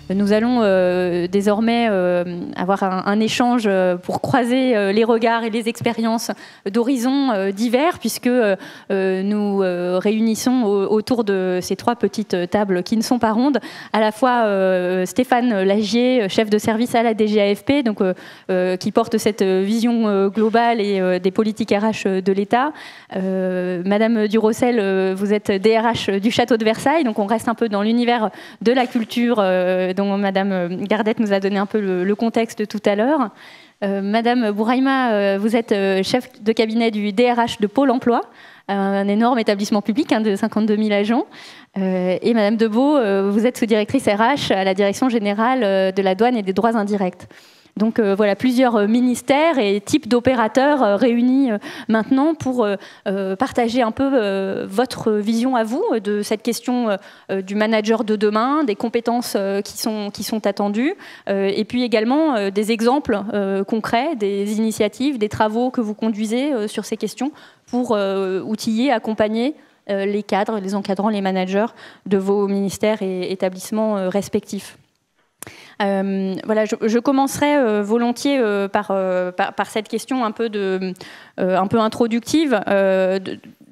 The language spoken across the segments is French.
Nous allons désormais avoir un échange pour croiser les regards et les expériences d'horizons divers, puisque nous réunissons autour de ces 3 petites tables qui ne sont pas rondes, à la fois Stéphane Lagier, chef de service à la DGAFP, donc, qui porte cette vision globale et des politiques RH de l'État. Madame Durossel, vous êtes DRH du Château de Versailles, donc on reste un peu dans l'univers de la culture dont Madame Gardette nous a donné un peu le contexte tout à l'heure. Madame Bouraïma, vous êtes chef de cabinet du DRH de Pôle emploi, un énorme établissement public de 52 000 agents. Et Madame Debeau, vous êtes sous-directrice RH à la Direction générale de la douane et des droits indirects. Donc voilà, plusieurs ministères et types d'opérateurs réunis maintenant pour partager un peu votre vision à vous de cette question du manager de demain, des compétences qui sont attendues, et puis également des exemples concrets, des initiatives, des travaux que vous conduisez sur ces questions pour outiller, accompagner les cadres, les encadrants, les managers de vos ministères et établissements respectifs. Voilà, je commencerai volontiers par cette question un peu introductive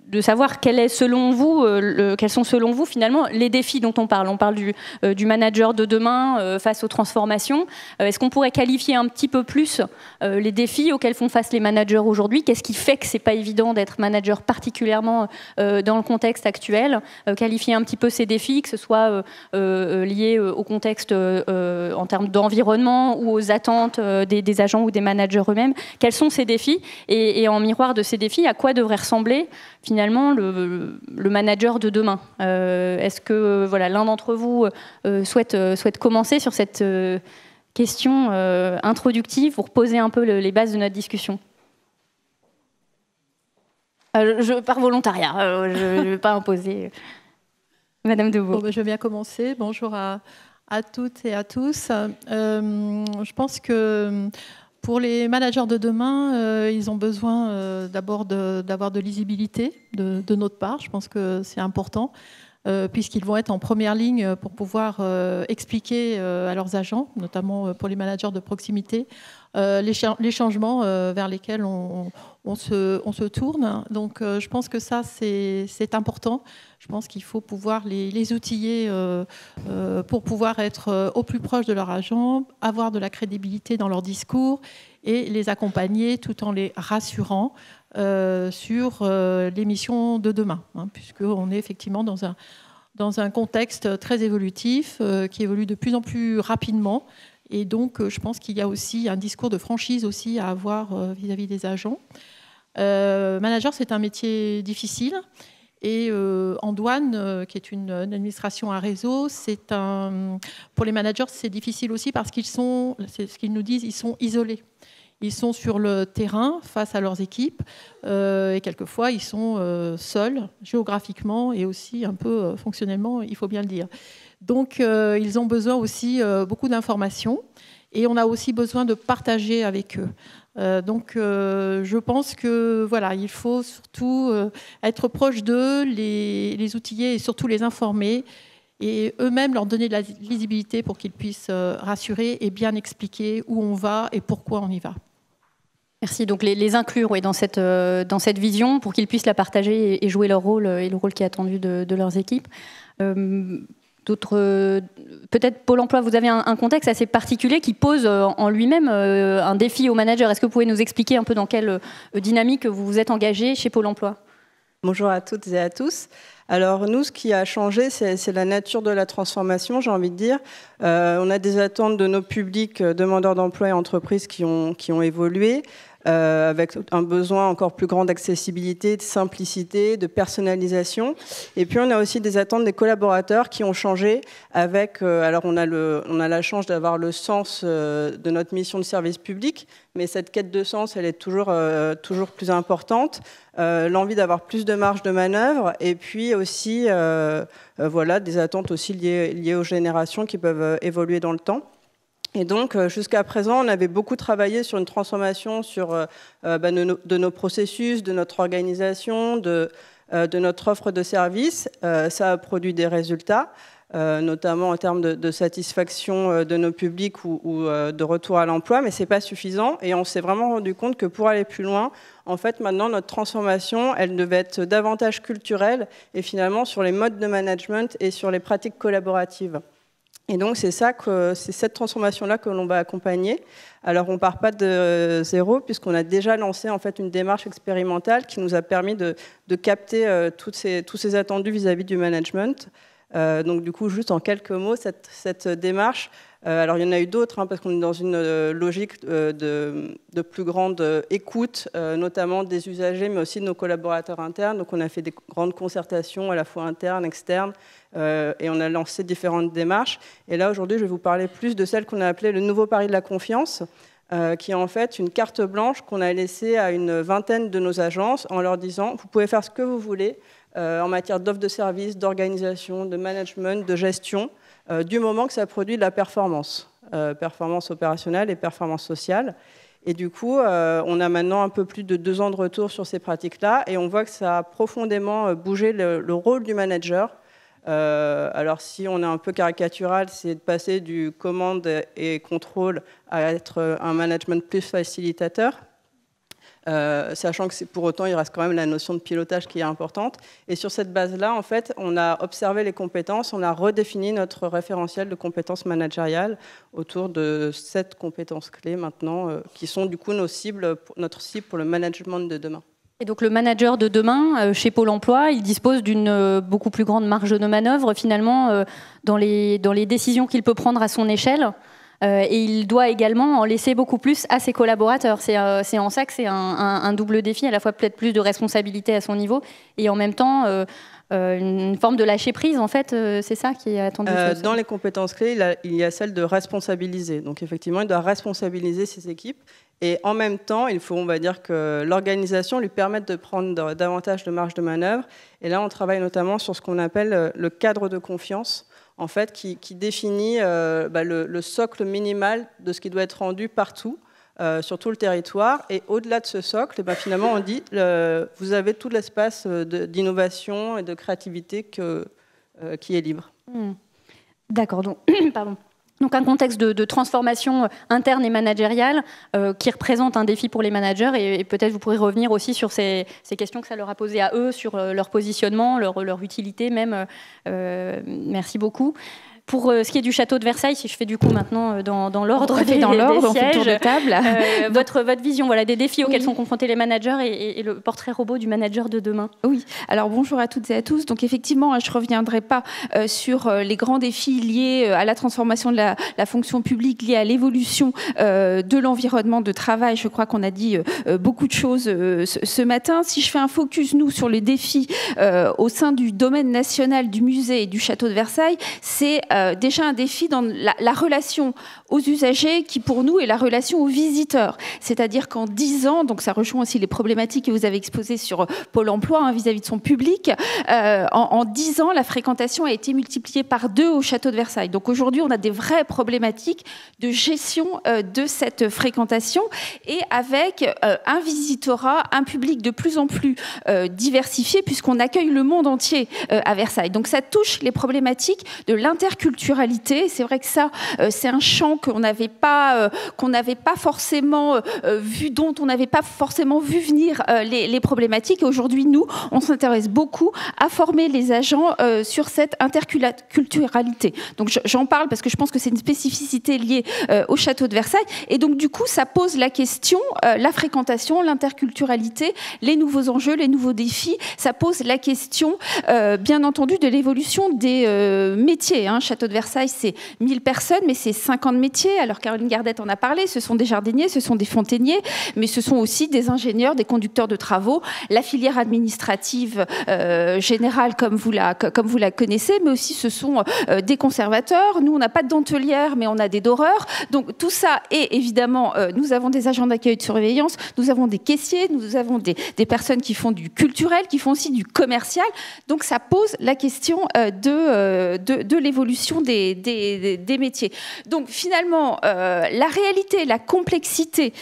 de savoir quels sont selon vous finalement les défis dont on parle. On parle du manager de demain face aux transformations. Est-ce qu'on pourrait qualifier un petit peu plus les défis auxquels font face les managers aujourd'hui? Qu'est-ce qui fait que c'est pas évident d'être manager, particulièrement dans le contexte actuel? Qualifier un petit peu ces défis, que ce soit lié au contexte en termes d'environnement ou aux attentes des agents ou des managers eux-mêmes. Quels sont ces défis? Et en miroir de ces défis, à quoi devrait ressembler finalement le manager de demain? Est-ce que voilà, l'un d'entre vous souhaite commencer sur cette question introductive pour poser un peu les bases de notre discussion? Par volontariat, je ne vais pas imposer. Madame Debeau. Bon, je vais bien commencer. Bonjour à toutes et à tous. Je pense que pour les managers de demain, ils ont besoin d'abord d'avoir de lisibilité de notre part. Je pense que c'est important, puisqu'ils vont être en première ligne pour pouvoir expliquer à leurs agents, notamment pour les managers de proximité, les changements vers lesquels on se tourne. Donc je pense que ça, c'est important. Je pense qu'il faut pouvoir les outiller pour pouvoir être au plus proche de leurs agents, avoir de la crédibilité dans leur discours et les accompagner tout en les rassurant sur les missions de demain, puisqu'on est effectivement dans un contexte très évolutif qui évolue de plus en plus rapidement. Et donc, je pense qu'il y a aussi un discours de franchise aussi à avoir vis-à-vis des agents. Manager, c'est un métier difficile. Et en douane, qui est une administration à réseau, pour les managers, c'est difficile aussi parce qu'ils sont, c'est ce qu'ils nous disent, ils sont isolés. Ils sont sur le terrain face à leurs équipes et quelquefois, ils sont seuls géographiquement et aussi un peu fonctionnellement, il faut bien le dire. Donc, ils ont besoin aussi beaucoup d'informations et on a aussi besoin de partager avec eux. Donc, je pense que voilà, il faut surtout être proche d'eux, les outiller et surtout les informer et eux-mêmes leur donner de la lisibilité pour qu'ils puissent rassurer et bien expliquer où on va et pourquoi on y va. Merci. Donc les inclure dans cette vision pour qu'ils puissent la partager et jouer leur rôle et le rôle qui est attendu de leurs équipes. Peut-être Pôle emploi, vous avez un contexte assez particulier qui pose en lui-même un défi aux managers. Est-ce que vous pouvez nous expliquer un peu dans quelle dynamique vous vous êtes engagé chez Pôle emploi? Bonjour à toutes et à tous. Alors nous, ce qui a changé, c'est la nature de la transformation, j'ai envie de dire. On a des attentes de nos publics demandeurs d'emploi et entreprises qui ont évolué. Avec un besoin encore plus grand d'accessibilité, de simplicité, de personnalisation. Et puis on a aussi des attentes des collaborateurs qui ont changé avec, alors on a la chance d'avoir le sens de notre mission de service public, mais cette quête de sens, elle est toujours plus importante. L'envie d'avoir plus de marge de manœuvre et puis aussi voilà, des attentes aussi liées aux générations qui peuvent évoluer dans le temps. Et donc, jusqu'à présent, on avait beaucoup travaillé sur une transformation de nos processus, de notre organisation, de notre offre de services. Ça a produit des résultats. notamment en termes de satisfaction de nos publics ou de retour à l'emploi, mais ce n'est pas suffisant. Et on s'est vraiment rendu compte que pour aller plus loin, en fait, maintenant, notre transformation, elle devait être davantage culturelle et finalement sur les modes de management et sur les pratiques collaboratives. Et donc, c'est cette transformation-là que l'on va accompagner. Alors, on ne part pas de zéro, puisqu'on a déjà lancé en fait, une démarche expérimentale qui nous a permis de capter tous ces attendus vis-à-vis du management. Donc, du coup, juste en quelques mots, cette démarche, alors il y en a eu d'autres, parce qu'on est dans une logique de plus grande écoute, notamment des usagers, mais aussi de nos collaborateurs internes. Donc, on a fait des grandes concertations, à la fois internes, externes, et on a lancé différentes démarches. Et là, aujourd'hui, je vais vous parler plus de celle qu'on a appelée le nouveau pari de la confiance, qui est en fait une carte blanche qu'on a laissée à une vingtaine de nos agences en leur disant « vous pouvez faire ce que vous voulez en matière d'offres de services, d'organisation, de management, de gestion, du moment que ça produit de la performance, performance opérationnelle et performance sociale ». Et du coup, on a maintenant un peu plus de 2 ans de retour sur ces pratiques-là et on voit que ça a profondément bougé le rôle du manager. Alors si on est un peu caricatural, c'est de passer du commande et contrôle à être un management plus facilitateur, sachant que pour autant il reste quand même la notion de pilotage qui est importante. Et sur cette base-là, en fait, on a observé les compétences, on a redéfini notre référentiel de compétences managériales autour de 7 compétences clés maintenant, qui sont du coup notre cible pour le management de demain. Et donc le manager de demain, chez Pôle emploi, il dispose d'une beaucoup plus grande marge de manœuvre finalement dans les décisions qu'il peut prendre à son échelle. Et il doit également en laisser beaucoup plus à ses collaborateurs. C'est en ça que c'est un double défi, à la fois peut-être plus de responsabilité à son niveau et en même temps une forme de lâcher prise, en fait, c'est ça qui est attendu. Dans les compétences clés, il y a celle de responsabiliser. Donc effectivement, il doit responsabiliser ses équipes. Et en même temps, il faut, on va dire, que l'organisation lui permette de prendre davantage de marge de manœuvre. Et là, on travaille notamment sur ce qu'on appelle le cadre de confiance, en fait, qui définit le socle minimal de ce qui doit être rendu partout, sur tout le territoire. Et au-delà de ce socle, finalement, on dit vous avez tout l'espace d'innovation et de créativité qui est libre. D'accord, donc, pardon. Donc un contexte de transformation interne et managériale qui représente un défi pour les managers et peut-être vous pourrez revenir aussi sur ces questions que ça leur a posées à eux, sur leur positionnement, leur utilité même. Merci beaucoup. Pour ce qui est du château de Versailles, si je fais du coup maintenant dans l'ordre des sièges, on fait le tour de table. Votre vision des défis auxquels sont confrontés les managers et le portrait robot du manager de demain. Oui, alors bonjour à toutes et à tous. Donc effectivement, je ne reviendrai pas sur les grands défis liés à la transformation de la fonction publique, liés à l'évolution de l'environnement de travail. Je crois qu'on a dit beaucoup de choses ce matin. Si je fais un focus, nous, sur les défis au sein du domaine national du musée et du château de Versailles, c'est déjà un défi dans la relation aux usagers qui, pour nous, est la relation aux visiteurs. C'est-à-dire qu'en 10 ans, donc ça rejoint aussi les problématiques que vous avez exposées sur Pôle emploi vis-à-vis de son public, en 10 ans, la fréquentation a été multipliée par 2 au château de Versailles. Donc aujourd'hui, on a des vraies problématiques de gestion de cette fréquentation et avec un visitorat, un public de plus en plus diversifié puisqu'on accueille le monde entier à Versailles. Donc ça touche les problématiques de l'interculturalité. C'est vrai que ça, c'est un champ qu'on n'avait pas forcément vu, dont on n'avait pas forcément vu venir les problématiques. Et aujourd'hui, nous, on s'intéresse beaucoup à former les agents sur cette interculturalité. Donc j'en parle parce que je pense que c'est une spécificité liée au château de Versailles. Et donc du coup, ça pose la question, la fréquentation, l'interculturalité, les nouveaux enjeux, les nouveaux défis. Ça pose la question, bien entendu, de l'évolution des métiers. Château de Versailles, c'est 1000 personnes, mais c'est 50 métiers. Alors Caroline Gardette en a parlé, ce sont des jardiniers, ce sont des fontainiers, mais ce sont aussi des ingénieurs, des conducteurs de travaux, la filière administrative générale comme vous la connaissez, mais aussi ce sont des conservateurs. Nous, on n'a pas de dentelière, mais on a des doreurs. Donc tout ça, et évidemment, nous avons des agents d'accueil de surveillance, nous avons des caissiers, nous avons des personnes qui font du culturel, qui font aussi du commercial. Donc ça pose la question de l'évolution l'évolution des métiers. Donc finalement, la réalité, la complexité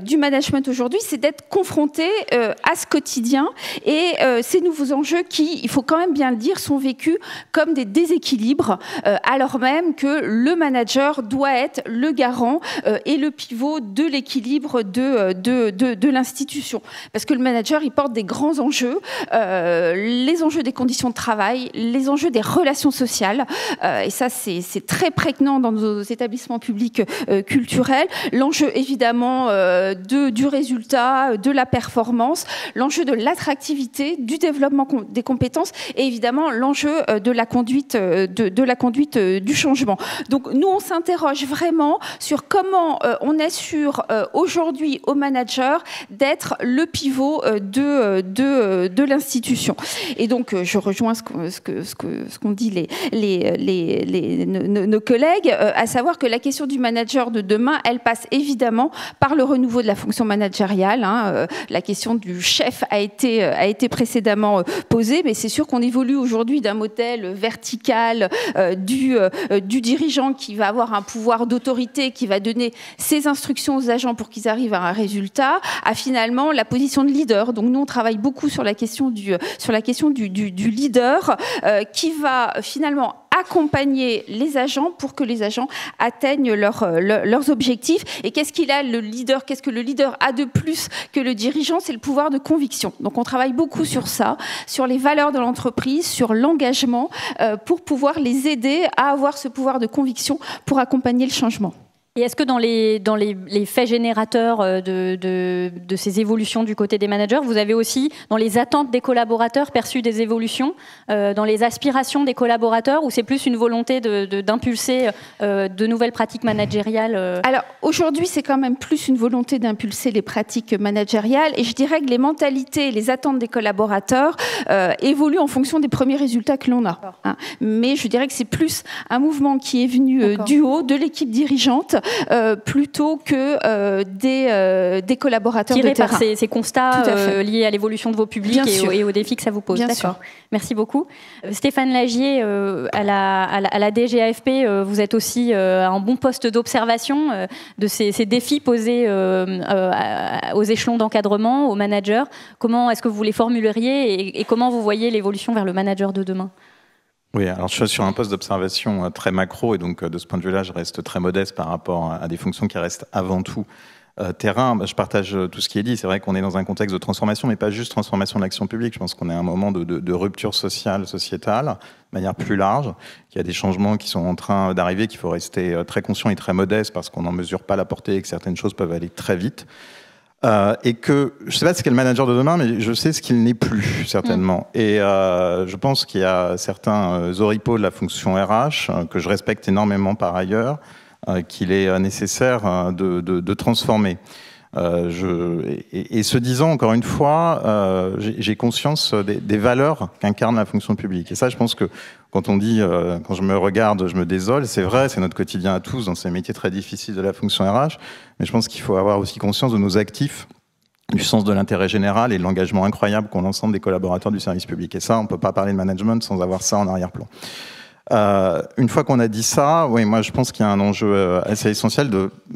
du management aujourd'hui, c'est d'être confronté à ce quotidien et ces nouveaux enjeux qui, il faut quand même bien le dire, sont vécus comme des déséquilibres, alors même que le manager doit être le garant et le pivot de l'équilibre de l'institution. Parce que le manager, il porte des grands enjeux, les enjeux des conditions de travail, les enjeux des relations sociales, et ça c'est très prégnant dans nos établissements publics culturels, l'enjeu évidemment du résultat, de la performance, l'enjeu de l'attractivité, du développement des compétences et évidemment l'enjeu de la conduite du changement. Donc nous on s'interroge vraiment sur comment on assure aujourd'hui aux managers d'être le pivot de l'institution. Et donc je rejoins ce qu'ont dit nos collègues, à savoir que la question du manager de demain, elle passe évidemment par le renouveau de la fonction managériale. La question du chef a été précédemment posée, mais c'est sûr qu'on évolue aujourd'hui d'un modèle vertical du dirigeant qui va avoir un pouvoir d'autorité, qui va donner ses instructions aux agents pour qu'ils arrivent à un résultat, à finalement la position de leader. Donc nous, on travaille beaucoup sur la question du leader qui va finalement accompagner les agents pour que les agents atteignent leurs objectifs. Et qu'est-ce que le leader a de plus que le dirigeant? C'est le pouvoir de conviction. Donc on travaille beaucoup sur ça, sur les valeurs de l'entreprise, sur l'engagement, pour pouvoir les aider à avoir ce pouvoir de conviction pour accompagner le changement. Et est-ce que dans les faits générateurs de ces évolutions du côté des managers, vous avez aussi, dans les attentes des collaborateurs, perçu des évolutions, dans les aspirations des collaborateurs, ou c'est plus une volonté d'impulser de nouvelles pratiques managériales Alors, aujourd'hui, c'est quand même plus une volonté d'impulser les pratiques managériales, et je dirais que les mentalités, les attentes des collaborateurs évoluent en fonction des premiers résultats que l'on a. Mais je dirais que c'est plus un mouvement qui est venu du haut, de l'équipe dirigeante, plutôt que des collaborateurs de terrain. Par ces constats liés à l'évolution de vos publics et aux défis que ça vous pose. Bien sûr. Merci beaucoup. Stéphane Lagier, à la DGAFP, vous êtes aussi à un bon poste d'observation de ces défis posés aux échelons d'encadrement, aux managers. Comment est-ce que vous les formuleriez et comment vous voyez l'évolution vers le manager de demain ? Oui, alors je suis sur un poste d'observation très macro et donc de ce point de vue-là, je reste très modeste par rapport à des fonctions qui restent avant tout terrain. Je partage tout ce qui est dit. C'est vrai qu'on est dans un contexte de transformation, mais pas juste transformation de l'action publique. Je pense qu'on est à un moment de rupture sociale, sociétale, de manière plus large. Il y a des changements qui sont en train d'arriver, qu'il faut rester très conscient et très modeste parce qu'on n'en mesure pas la portée et que certaines choses peuvent aller très vite. Et que, je ne sais pas ce qu'est le manager de demain, mais je sais ce qu'il n'est plus, certainement. Et je pense qu'il y a certains oripeaux de la fonction RH, que je respecte énormément par ailleurs, qu'il est nécessaire de transformer. Et ce disant, encore une fois, j'ai conscience des valeurs qu'incarne la fonction publique. Et ça, je pense que quand on dit, quand je me regarde, je me désole, c'est vrai, c'est notre quotidien à tous dans ces métiers très difficiles de la fonction RH, mais je pense qu'il faut avoir aussi conscience de nos actifs, du sens de l'intérêt général et de l'engagement incroyable qu'ont l'ensemble des collaborateurs du service public. Et ça, on ne peut pas parler de management sans avoir ça en arrière-plan. Une fois qu'on a dit ça, oui, moi je pense qu'il y a un enjeu assez essentiel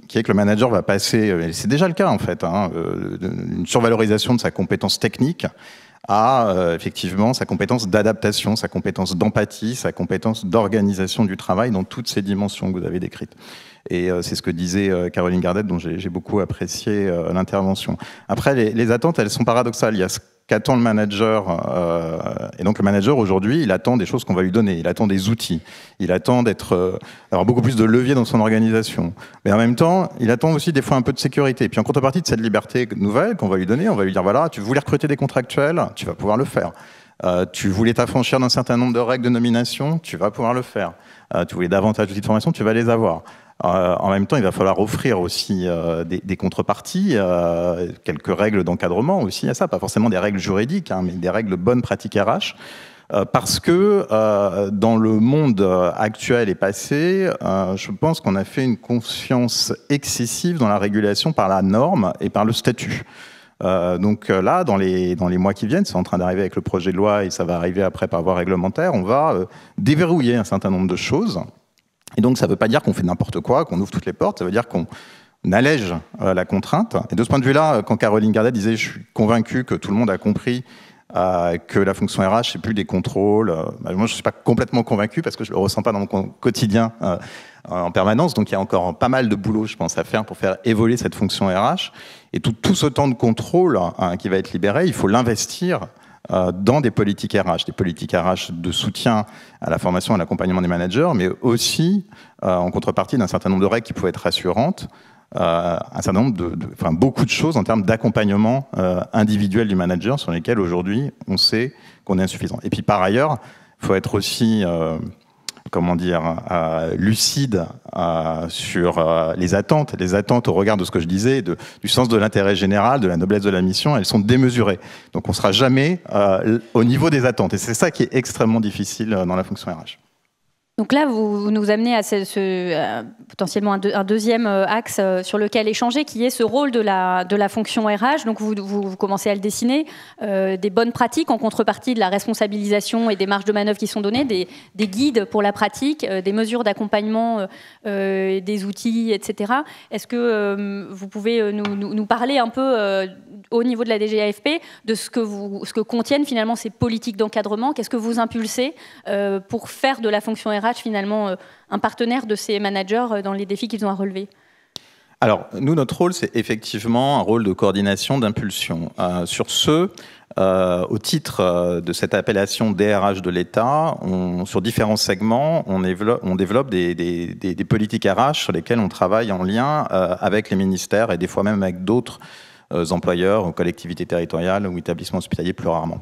qui est que le manager va passer, et c'est déjà le cas en fait, une survalorisation de sa compétence technique à effectivement sa compétence d'adaptation, sa compétence d'empathie, sa compétence d'organisation du travail dans toutes ces dimensions que vous avez décrites. Et c'est ce que disait Caroline Gardette, dont j'ai beaucoup apprécié l'intervention. Après, les attentes, elles sont paradoxales. Il y a ce qu'attend le manager, et donc le manager aujourd'hui, il attend des choses qu'on va lui donner, il attend des outils, il attend d'avoir beaucoup plus de levier dans son organisation. Mais en même temps, il attend aussi des fois un peu de sécurité. Et puis en contrepartie de cette liberté nouvelle qu'on va lui donner, on va lui dire voilà, tu voulais recruter des contractuels, tu vas pouvoir le faire. Tu voulais t'affranchir d'un certain nombre de règles de nomination, tu vas pouvoir le faire. Tu voulais davantage d'outils de formation, tu vas les avoir. En même temps, il va falloir offrir aussi des contreparties, quelques règles d'encadrement aussi à ça, pas forcément des règles juridiques, mais des règles bonnes pratiques RH, parce que dans le monde actuel et passé, je pense qu'on a fait une confiance excessive dans la régulation par la norme et par le statut. Donc là, dans les mois qui viennent, c'est en train d'arriver avec le projet de loi et ça va arriver après par voie réglementaire, on va déverrouiller un certain nombre de choses. Et donc ça ne veut pas dire qu'on fait n'importe quoi, qu'on ouvre toutes les portes, ça veut dire qu'on allège la contrainte. Et de ce point de vue-là, quand Caroline Gardet disait « je suis convaincu que tout le monde a compris », que la fonction RH, c'est plus des contrôles. Moi, je ne suis pas complètement convaincu parce que je ne le ressens pas dans mon quotidien en permanence. Donc, il y a encore pas mal de boulot, je pense, à faire pour faire évoluer cette fonction RH. Et tout ce temps de contrôle qui va être libéré, il faut l'investir dans des politiques RH de soutien à la formation et à l'accompagnement des managers, mais aussi en contrepartie d'un certain nombre de règles qui pouvaient être rassurantes, un certain nombre beaucoup de choses en termes d'accompagnement individuel du manager sur lesquels aujourd'hui on sait qu'on est insuffisant. Et puis par ailleurs, il faut être aussi lucide sur les attentes au regard de ce que je disais, du sens de l'intérêt général, de la noblesse de la mission, elles sont démesurées. Donc on ne sera jamais au niveau des attentes. Et c'est ça qui est extrêmement difficile dans la fonction RH. Donc là, vous nous amenez à potentiellement un deuxième axe sur lequel échanger, qui est ce rôle de la fonction RH. Donc vous commencez à le dessiner, des bonnes pratiques en contrepartie de la responsabilisation et des marges de manœuvre qui sont données, des guides pour la pratique, des mesures d'accompagnement, des outils, etc. Est-ce que vous pouvez nous parler un peu au niveau de la DGAFP de ce que contiennent finalement ces politiques d'encadrement? Qu'est-ce que vous impulsez pour faire de la fonction RH finalement un partenaire de ces managers dans les défis qu'ils ont à relever? Alors, nous, notre rôle, c'est effectivement un rôle de coordination, d'impulsion. Sur ce, au titre de cette appellation DRH de l'État, sur différents segments, on développe des politiques RH sur lesquelles on travaille en lien avec les ministères et des fois même avec d'autres employeurs, collectivités territoriales ou établissements hospitaliers plus rarement.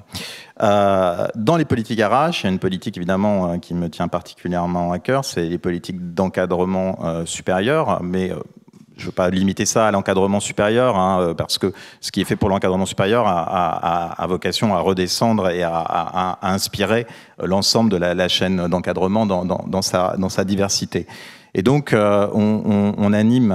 Dans les politiques RH, il y a une politique évidemment qui me tient particulièrement à cœur, c'est les politiques d'encadrement supérieur, mais je ne veux pas limiter ça à l'encadrement supérieur, parce que ce qui est fait pour l'encadrement supérieur a vocation à redescendre et à inspirer l'ensemble de la chaîne d'encadrement dans sa diversité. Et donc, on anime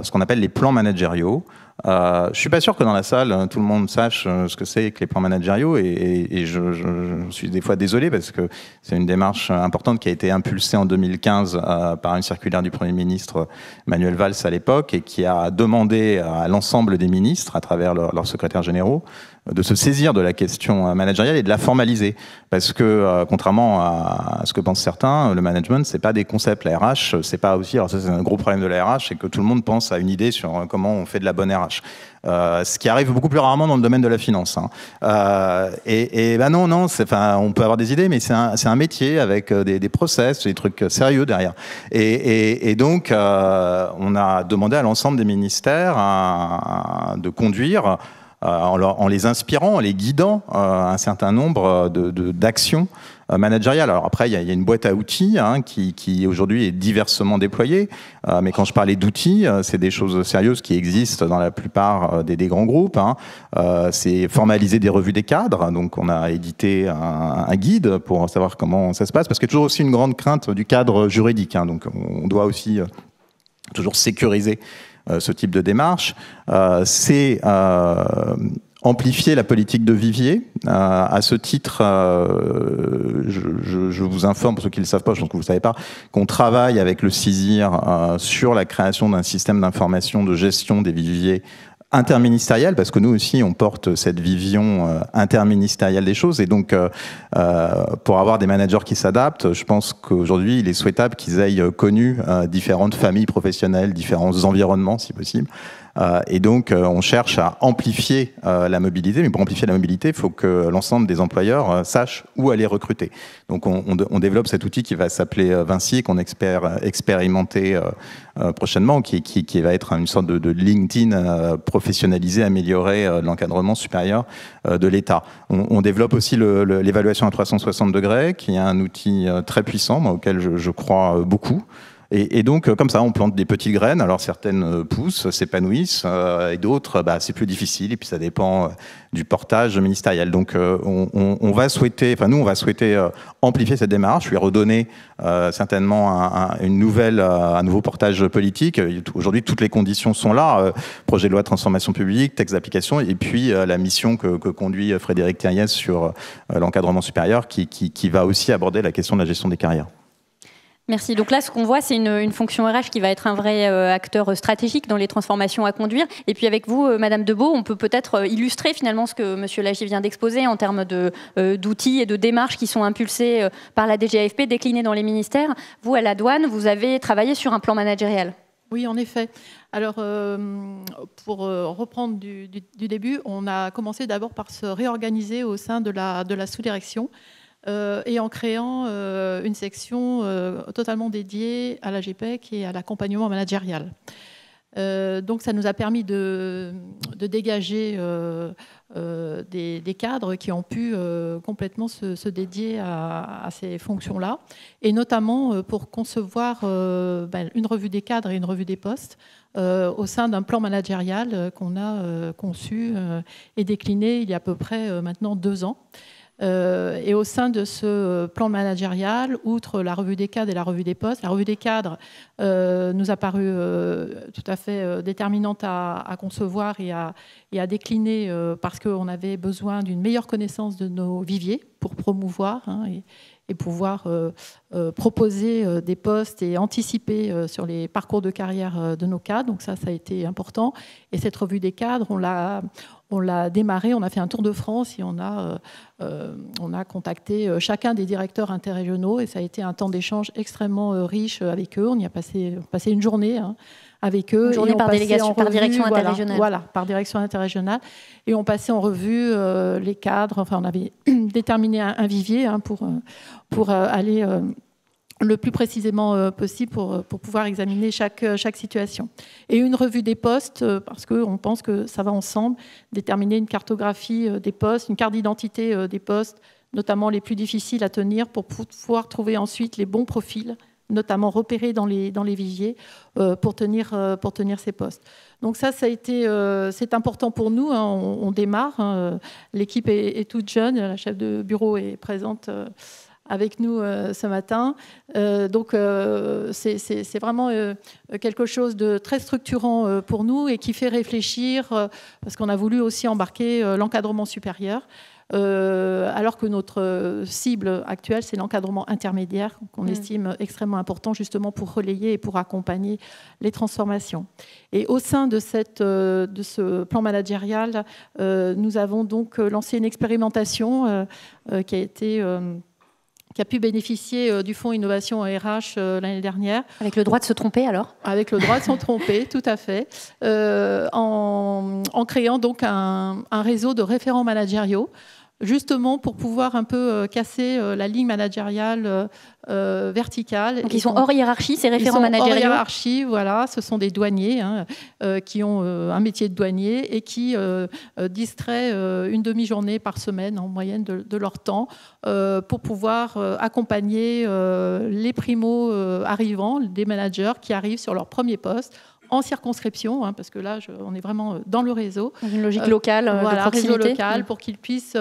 ce qu'on appelle les plans managériaux. Je suis pas sûr que dans la salle tout le monde sache ce que c'est que les plans managériaux et je suis des fois désolé parce que c'est une démarche importante qui a été impulsée en 2015 par une circulaire du Premier ministre Manuel Valls à l'époque et qui a demandé à l'ensemble des ministres à travers leurs secrétaires généraux de se saisir de la question managériale et de la formaliser. Parce que, contrairement à ce que pensent certains, le management, c'est pas des concepts. La RH, c'est pas aussi... Alors ça, c'est un gros problème de la RH, c'est que tout le monde pense à une idée sur comment on fait de la bonne RH. Ce qui arrive beaucoup plus rarement dans le domaine de la finance. Non, on peut avoir des idées, mais c'est un métier avec des process, des trucs sérieux derrière. Et donc, on a demandé à l'ensemble des ministères de conduire en les inspirant, en les guidant un certain nombre d'actions managériales. Alors après, il y a une boîte à outils qui aujourd'hui est diversement déployée. Mais quand je parlais d'outils, c'est des choses sérieuses qui existent dans la plupart des grands groupes. C'est formaliser des revues des cadres. Donc on a édité un guide pour savoir comment ça se passe. Parce qu'il y a toujours aussi une grande crainte du cadre juridique. Donc on doit aussi toujours sécuriser ce type de démarche, c'est amplifier la politique de vivier. À ce titre, je vous informe, pour ceux qui ne le savent pas, je pense que vous ne le savez pas, qu'on travaille avec le CISIR sur la création d'un système d'information de gestion des viviers interministériel, parce que nous aussi on porte cette vision interministérielle des choses, et donc pour avoir des managers qui s'adaptent, je pense qu'aujourd'hui il est souhaitable qu'ils aient connu différentes familles professionnelles, différents environnements si possible, et donc on cherche à amplifier la mobilité, mais pour amplifier la mobilité, il faut que l'ensemble des employeurs sachent où aller recruter. Donc on développe cet outil qui va s'appeler Vinci, qu'on espère expérimenter prochainement, qui va être une sorte de LinkedIn professionnalisé, amélioré de l'encadrement supérieur de l'État. On développe aussi l'évaluation à 360 degrés, qui est un outil très puissant, auquel je crois beaucoup. Et donc, comme ça, on plante des petites graines. Alors, certaines poussent, s'épanouissent, et d'autres, c'est plus difficile. Et puis, ça dépend du portage ministériel. Donc, on va souhaiter, nous, on va souhaiter amplifier cette démarche, lui redonner certainement un nouveau portage politique. Aujourd'hui, toutes les conditions sont là. Projet de loi de transformation publique, texte d'application, et puis la mission que conduit Frédéric Thiriez sur l'encadrement supérieur, qui va aussi aborder la question de la gestion des carrières. Merci. Donc là, ce qu'on voit, c'est une fonction RH qui va être un vrai acteur stratégique dans les transformations à conduire. Et puis avec vous, Madame Debeau, on peut peut-être illustrer finalement ce que Monsieur Lagier vient d'exposer en termes d'outils et de démarches qui sont impulsés par la DGAFP, déclinés dans les ministères. Vous, à la douane, vous avez travaillé sur un plan managérial. Oui, en effet. Alors, pour reprendre du début, on a commencé d'abord par se réorganiser au sein de la sous-direction, et en créant une section totalement dédiée à la GPEC et à l'accompagnement managérial. Donc ça nous a permis de dégager des cadres qui ont pu complètement se dédier à ces fonctions-là, et notamment pour concevoir une revue des cadres et une revue des postes au sein d'un plan managérial qu'on a conçu et décliné il y a à peu près maintenant 2 ans. Et au sein de ce plan managérial, outre la revue des cadres et la revue des postes, la revue des cadres nous a paru tout à fait déterminante à concevoir et à décliner, parce qu'on avait besoin d'une meilleure connaissance de nos viviers pour promouvoir et pouvoir proposer des postes et anticiper sur les parcours de carrière de nos cadres. Donc ça a été important. Et cette revue des cadres, on l'a démarré, on a fait un tour de France et on a contacté chacun des directeurs interrégionaux, et ça a été un temps d'échange extrêmement riche avec eux. On y a passé une journée avec eux. Une journée par délégation, par direction interrégionale. Voilà, par direction interrégionale. Et on passait en revue les cadres. Enfin, on avait déterminé un vivier pour aller le plus précisément possible pour pouvoir examiner chaque situation. Et une revue des postes, parce qu'on pense que ça va ensemble, déterminer une cartographie des postes, une carte d'identité des postes, notamment les plus difficiles à tenir, pour pouvoir trouver ensuite les bons profils, notamment repérés dans les viviers, pour tenir ces postes. Donc ça a été, c'est important pour nous, hein, on démarre, l'équipe est toute jeune, la chef de bureau est présente avec nous ce matin. Donc c'est vraiment quelque chose de très structurant pour nous et qui fait réfléchir, parce qu'on a voulu aussi embarquer l'encadrement supérieur, alors que notre cible actuelle, c'est l'encadrement intermédiaire, qu'on estime extrêmement important justement pour relayer et pour accompagner les transformations. Et au sein de ce plan managérial, nous avons donc lancé une expérimentation qui a pu bénéficier du Fonds Innovation RH l'année dernière. Avec le droit de se tromper, alors ? Avec le droit de se tromper, tout à fait. En créant donc un réseau de référents managériaux, justement pour pouvoir un peu casser la ligne managériale verticale. Donc ils sont hors hiérarchie, ces référents managériaux ? Hors hiérarchie, voilà. Ce sont des douaniers qui ont un métier de douanier et qui distraient une demi-journée par semaine en moyenne de leur temps pour pouvoir accompagner les primo-arrivants, des managers qui arrivent sur leur premier poste, en circonscription, parce que là, on est vraiment dans le réseau. Une logique locale, de proximité. Réseau local, pour qu'ils puissent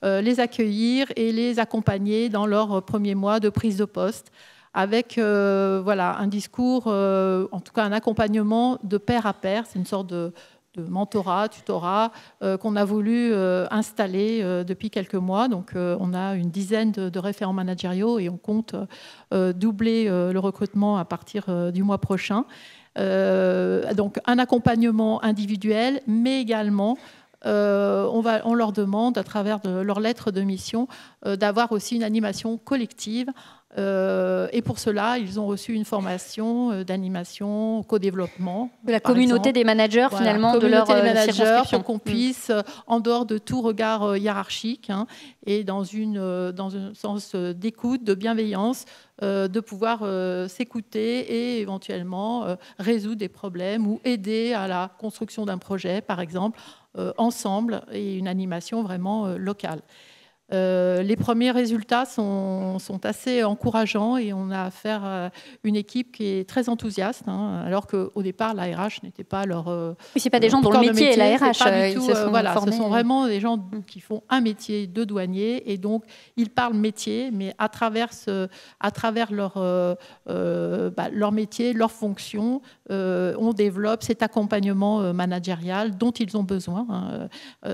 les accueillir et les accompagner dans leur premier mois de prise de poste, avec un discours, en tout cas un accompagnement de pair à pair. C'est une sorte de mentorat, tutorat, qu'on a voulu installer depuis quelques mois. Donc, on a une dizaine de référents managériaux et on compte doubler le recrutement à partir du mois prochain. Donc un accompagnement individuel, mais également on leur demande, à travers leur lettre de mission, d'avoir aussi une animation collective. Et pour cela, ils ont reçu une formation d'animation, co-développement. De la communauté des managers, finalement, de leur circonscription. Pour qu'on puisse, en dehors de tout regard hiérarchique, et dans un sens d'écoute, de bienveillance, de pouvoir s'écouter et éventuellement résoudre des problèmes ou aider à la construction d'un projet, par exemple, ensemble, et une animation vraiment locale. Les premiers résultats sont assez encourageants et on a affaire à une équipe qui est très enthousiaste, hein, alors qu'au départ, la RH n'était pas leur... oui, c'est pas des gens dont le métier est la RH. Pas du tout, ce sont vraiment des gens qui font un métier de douanier et donc ils parlent métier, mais à travers leur métier, leur fonction, on développe cet accompagnement managérial dont ils ont besoin. Hein.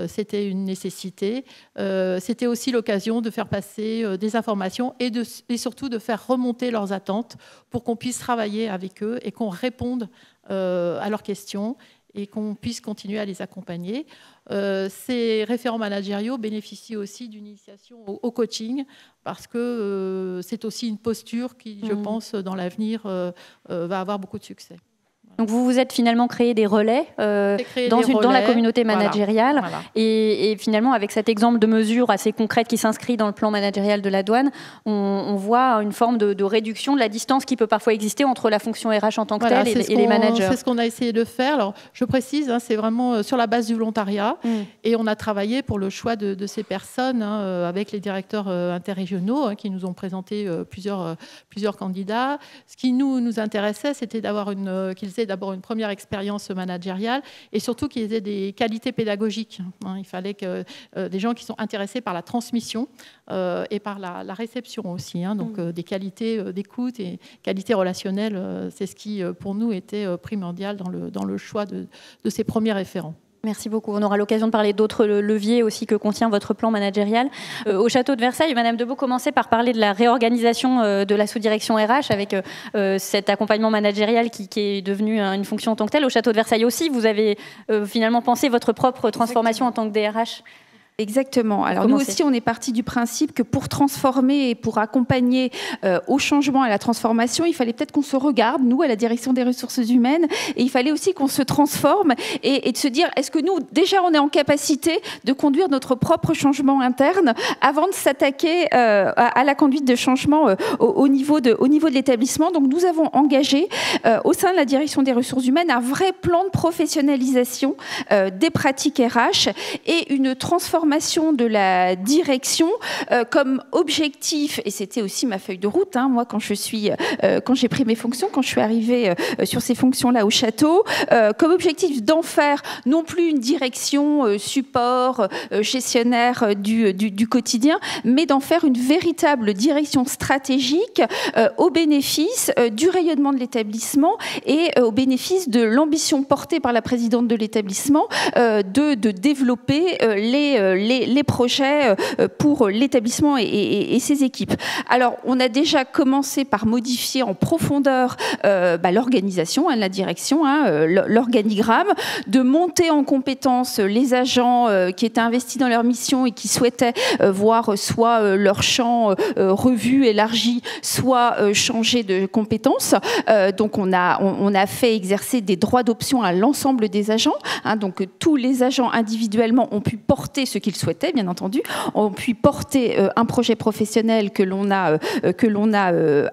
C'était une nécessité. C'était aussi l'occasion de faire passer des informations et surtout de faire remonter leurs attentes pour qu'on puisse travailler avec eux et qu'on réponde à leurs questions et qu'on puisse continuer à les accompagner. Ces référents managériaux bénéficient aussi d'une initiation au coaching parce que c'est aussi une posture qui, je pense, dans l'avenir, va avoir beaucoup de succès. Donc vous vous êtes finalement créé des relais dans la communauté managériale. Voilà. Et finalement, avec cet exemple de mesure assez concrète qui s'inscrit dans le plan managérial de la douane, on voit une forme de réduction de la distance qui peut parfois exister entre la fonction RH en tant que telle et les managers. C'est ce qu'on a essayé de faire. Alors, je précise, hein, c'est vraiment sur la base du volontariat. Et on a travaillé pour le choix de ces personnes avec les directeurs interrégionaux qui nous ont présenté plusieurs candidats. Ce qui nous intéressait, c'était qu'ils aient d'abord une première expérience managériale et surtout qu'ils aient des qualités pédagogiques. Il fallait que des gens qui sont intéressés par la transmission et par la réception aussi. Donc des qualités d'écoute et qualités relationnelles, c'est ce qui pour nous était primordial dans le choix de ces premiers référents. Merci beaucoup. On aura l'occasion de parler d'autres leviers aussi que contient votre plan managérial. Au château de Versailles, Madame Debeau commençait par parler de la réorganisation de la sous-direction RH avec cet accompagnement managérial qui est devenu une fonction en tant que telle. Au château de Versailles aussi, vous avez finalement pensé votre propre transformation en tant que DRH. Exactement. Alors nous aussi, on est parti du principe que pour transformer et pour accompagner au changement, à la transformation, il fallait peut-être qu'on se regarde, nous, à la direction des ressources humaines, et il fallait aussi qu'on se transforme et de se dire, est-ce que nous, déjà, on est en capacité de conduire notre propre changement interne avant de s'attaquer à la conduite de changement au niveau de l'établissement. Donc nous avons engagé au sein de la direction des ressources humaines un vrai plan de professionnalisation des pratiques RH et une transformation de la direction comme objectif, et c'était aussi ma feuille de route, moi quand j'ai pris mes fonctions, quand je suis arrivée sur ces fonctions-là au château, comme objectif d'en faire non plus une direction support, gestionnaire du quotidien, mais d'en faire une véritable direction stratégique au bénéfice du rayonnement de l'établissement et au bénéfice de l'ambition portée par la présidente de l'établissement de développer les projets pour l'établissement et ses équipes. Alors, on a déjà commencé par modifier en profondeur l'organisation, la direction, l'organigramme, de monter en compétence les agents qui étaient investis dans leur mission et qui souhaitaient voir soit leur champ revu, élargi, soit changer de compétences. Donc, on a fait exercer des droits d'option à l'ensemble des agents. Donc, tous les agents individuellement ont pu porter ce qu'ils souhaitaient, bien entendu, ont pu porter un projet professionnel que l'on a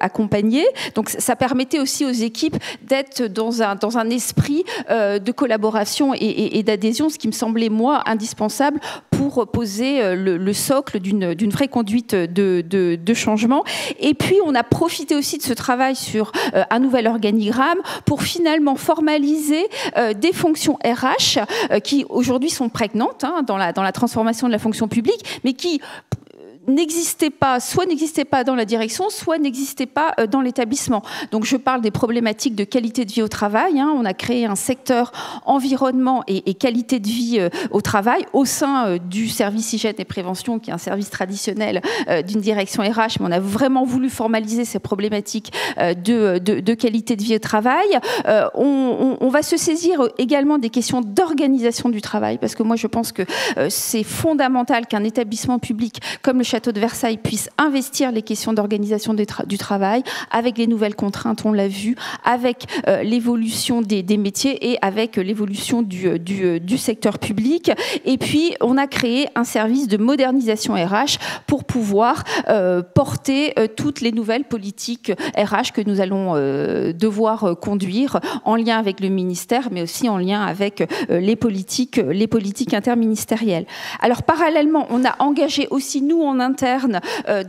accompagné. Donc ça permettait aussi aux équipes d'être dans un esprit de collaboration et d'adhésion, ce qui me semblait, moi, indispensable pour poser le socle d'une vraie conduite de changement. Et puis, on a profité aussi de ce travail sur un nouvel organigramme pour finalement formaliser des fonctions RH qui, aujourd'hui, sont prégnantes dans la transformation de la fonction publique, mais qui soit n'existaient pas dans la direction, soit n'existaient pas dans l'établissement. Donc je parle des problématiques de qualité de vie au travail. On a créé un secteur environnement et qualité de vie au travail au sein du service hygiène et prévention, qui est un service traditionnel d'une direction RH, mais on a vraiment voulu formaliser ces problématiques de qualité de vie au travail. On va se saisir également des questions d'organisation du travail, parce que moi je pense que c'est fondamental qu'un établissement public comme le château de Versailles puisse investir les questions d'organisation du travail, avec les nouvelles contraintes, on l'a vu, avec l'évolution des métiers et avec l'évolution du secteur public. Et puis, on a créé un service de modernisation RH pour pouvoir porter toutes les nouvelles politiques RH que nous allons devoir conduire en lien avec le ministère, mais aussi en lien avec les politiques interministérielles. Alors, parallèlement, on a engagé aussi, nous, en interne,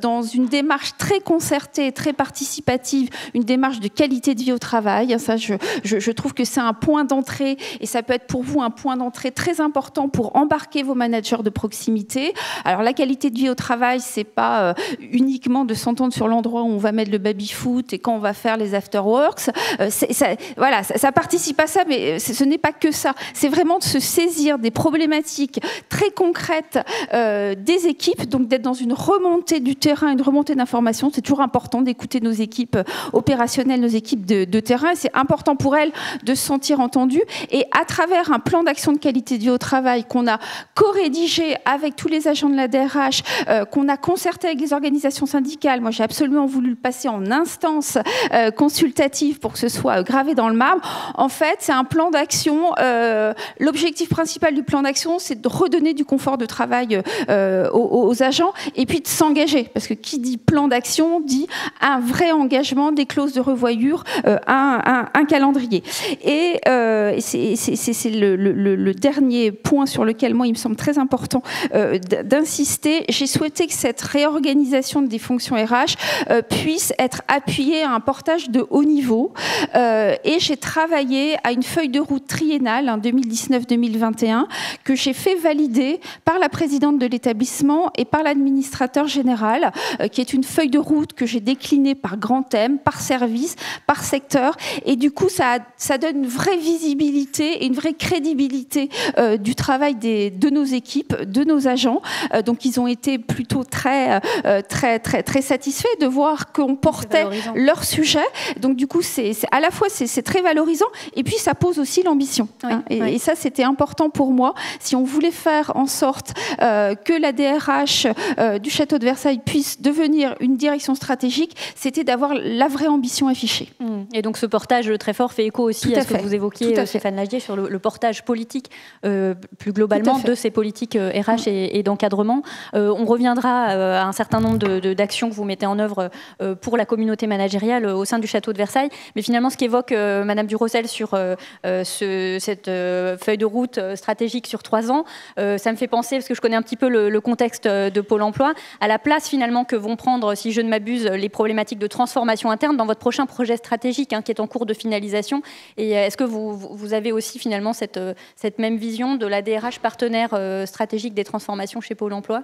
dans une démarche très concertée, très participative, une démarche de qualité de vie au travail. Ça, je trouve que c'est un point d'entrée, et ça peut être pour vous un point d'entrée très important pour embarquer vos managers de proximité. Alors, la qualité de vie au travail, c'est pas uniquement de s'entendre sur l'endroit où on va mettre le baby-foot et quand on va faire les after-works. Ça participe à ça, mais ce n'est pas que ça. C'est vraiment de se saisir des problématiques très concrètes des équipes, donc d'être dans une remontée du terrain, une remontée d'informations. C'est toujours important d'écouter nos équipes opérationnelles, nos équipes de terrain. C'est important pour elles de se sentir entendues. Et à travers un plan d'action de qualité de vie au travail qu'on a co-rédigé avec tous les agents de la DRH, qu'on a concerté avec les organisations syndicales. Moi, j'ai absolument voulu le passer en instance consultative pour que ce soit gravé dans le marbre. En fait, c'est un plan d'action. L'objectif principal du plan d'action, c'est de redonner du confort de travail aux agents et puis de s'engager. Parce que qui dit plan d'action dit un vrai engagement, des clauses de revoyure, un calendrier. Et c'est le dernier point sur lequel, moi, il me semble très important d'insister. J'ai souhaité que cette réorganisation des fonctions RH puisse être appuyée à un portage de haut niveau. Et j'ai travaillé à une feuille de route triennale, en 2019-2021, que j'ai fait valider par la présidente de l'établissement et par l'administrateur général, qui est une feuille de route que j'ai déclinée par grand thème, par service, par secteur. Et du coup, ça donne une vraie visibilité et une vraie crédibilité du travail de nos équipes, de nos agents. Donc, ils ont été plutôt très satisfaits de voir qu'on portait leur sujet. Donc, du coup, à la fois, c'est très valorisant et puis ça pose aussi l'ambition. Oui, et ça, c'était important pour moi. Si on voulait faire en sorte que la DRH du château de Versailles puisse devenir une direction stratégique, c'était d'avoir la vraie ambition affichée. Et donc ce portage très fort fait écho aussi à ce que vous évoquiez, Stéphane Lagier, sur le portage politique plus globalement de ces politiques RH et d'encadrement. On reviendra à un certain nombre d'actions que vous mettez en œuvre pour la communauté managériale au sein du château de Versailles. Mais finalement, ce qu'évoque Madame Durossel sur cette feuille de route stratégique sur 3 ans, ça me fait penser, parce que je connais un petit peu le contexte de Pôle emploi, à la place finalement que vont prendre, si je ne m'abuse, les problématiques de transformation interne dans votre prochain projet stratégique qui est en cours de finalisation. Et est-ce que vous avez aussi finalement cette même vision de la DRH partenaire stratégique des transformations chez Pôle emploi ?